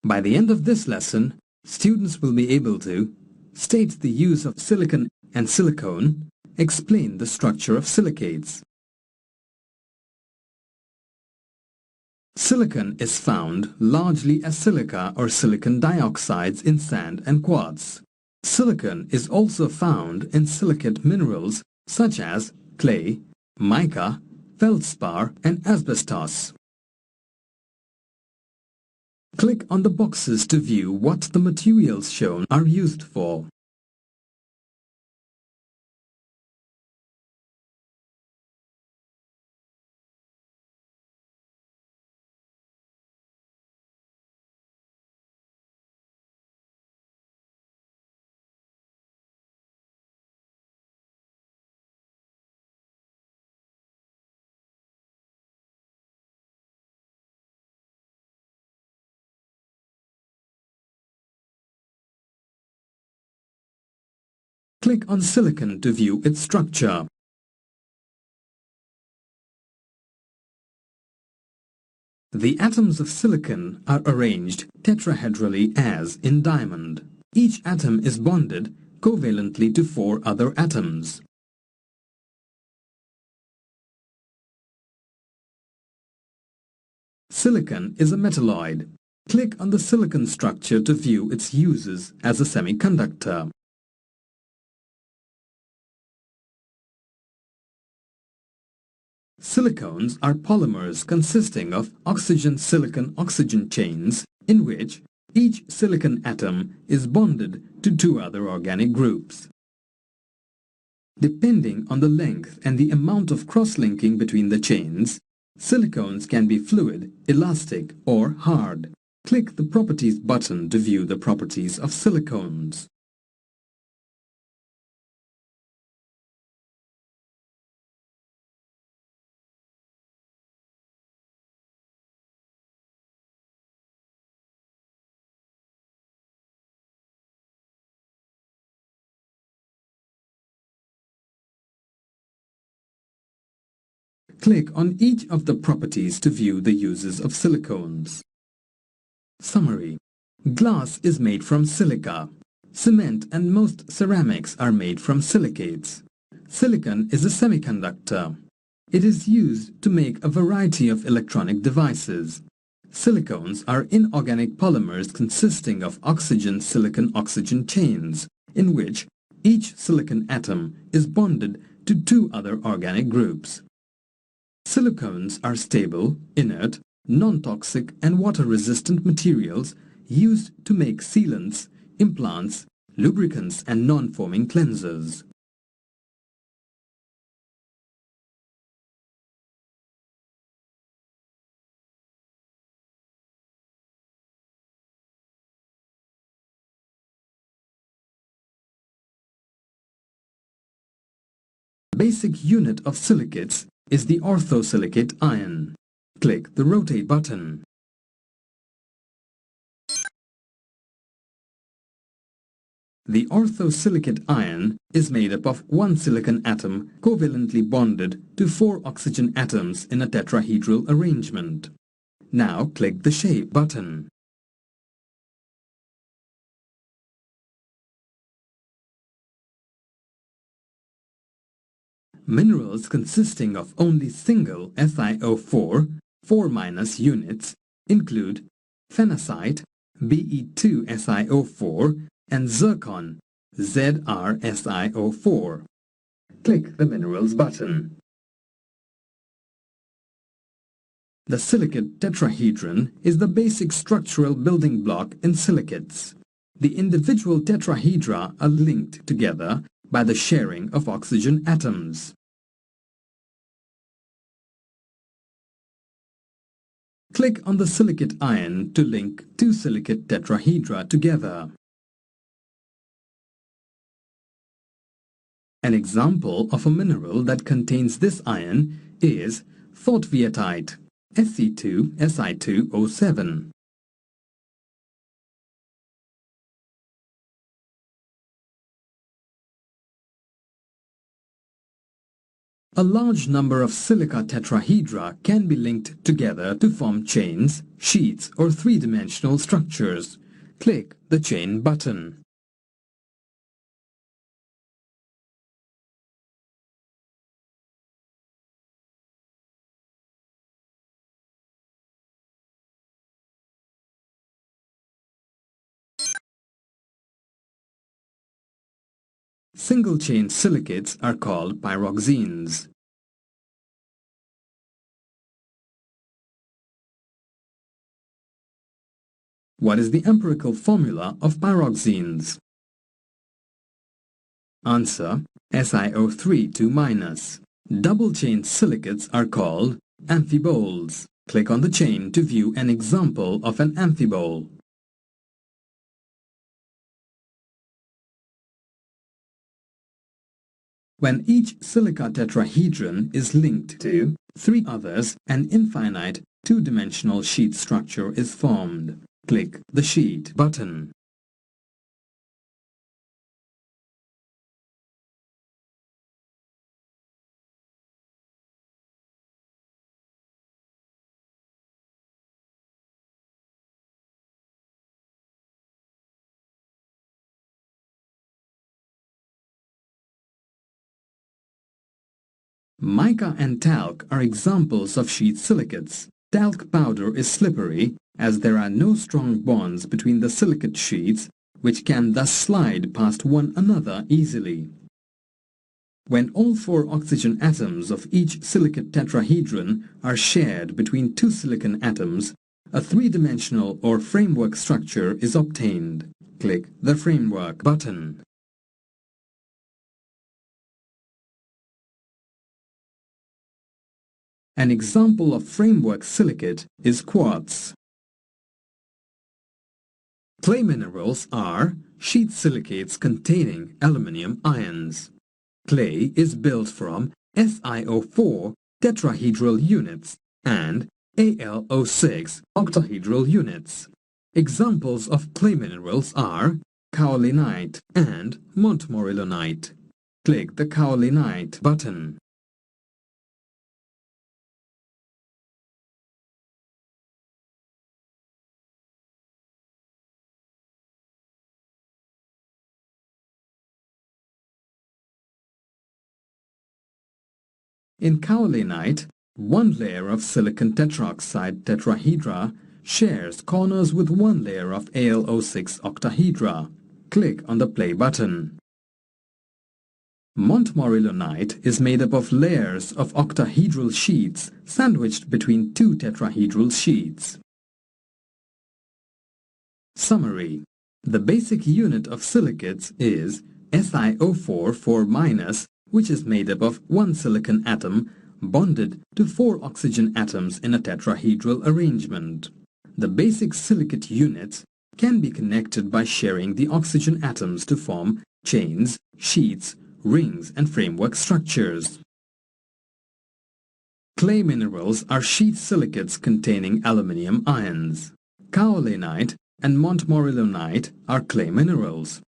By the end of this lesson, students will be able to state the use of silicon and silicone, explain the structure of silicates. Silicon is found largely as silica or silicon dioxides in sand and quartz. Silicon is also found in silicate minerals such as clay, mica, feldspar, and asbestos. Click on the boxes to view what the materials shown are used for. Click on silicon to view its structure. The atoms of silicon are arranged tetrahedrally as in diamond. Each atom is bonded covalently to 4 other atoms. Silicon is a metalloid. Click on the silicon structure to view its uses as a semiconductor. Silicones are polymers consisting of oxygen-silicon-oxygen chains in which each silicon atom is bonded to 2 other organic groups. Depending on the length and the amount of cross-linking between the chains, silicones can be fluid, elastic, or hard. Click the Properties button to view the properties of silicones. Click on each of the properties to view the uses of silicones. Summary. Glass is made from silica. Cement and most ceramics are made from silicates. Silicon is a semiconductor. It is used to make a variety of electronic devices. Silicones are inorganic polymers consisting of oxygen-silicon-oxygen chains, in which each silicon atom is bonded to 2 other organic groups. Silicones are stable, inert, non-toxic and water-resistant materials used to make sealants, implants, lubricants and non-foaming cleansers. Basic unit of silicates is the orthosilicate ion. Click the Rotate button. The orthosilicate ion is made up of 1 silicon atom covalently bonded to 4 oxygen atoms in a tetrahedral arrangement. Now click the Shape button. Minerals consisting of only single SiO4 4- units include phenacite Be2SiO4 and zircon ZrSiO4. Click the Minerals button. The silicate tetrahedron is the basic structural building block in silicates. The individual tetrahedra are linked together by the sharing of oxygen atoms. Click on the silicate ion to link 2 silicate tetrahedra together. An example of a mineral that contains this ion is thorbvietite, Fe2Si2O7. A large number of silica tetrahedra can be linked together to form chains, sheets, or three-dimensional structures. Click the Chain button. Single-chain silicates are called pyroxenes. What is the empirical formula of pyroxenes? Answer: SiO3 2-. Double-chain silicates are called amphiboles. Click on the chain to view an example of an amphibole. When each silica tetrahedron is linked to three others, an infinite two-dimensional sheet structure is formed. Click the Sheet button. Mica and talc are examples of sheet silicates. Talc powder is slippery as there are no strong bonds between the silicate sheets, which can thus slide past one another easily. When all four oxygen atoms of each silicate tetrahedron are shared between two silicon atoms, a three-dimensional or framework structure is obtained. Click the Framework button. An example of framework silicate is quartz. Clay minerals are sheet silicates containing aluminium ions. Clay is built from SiO4 tetrahedral units and AlO6 octahedral units. Examples of clay minerals are kaolinite and montmorillonite. Click the kaolinite button. In kaolinite, one layer of silicon tetroxide tetrahedra shares corners with one layer of AlO6 octahedra. Click on the Play button. Montmorillonite is made up of layers of octahedral sheets sandwiched between two tetrahedral sheets. Summary: the basic unit of silicates is SiO4 4-, which is made up of one silicon atom bonded to four oxygen atoms in a tetrahedral arrangement. The basic silicate units can be connected by sharing the oxygen atoms to form chains, sheets, rings, and framework structures. Clay minerals are sheet silicates containing aluminium ions. Kaolinite and montmorillonite are clay minerals.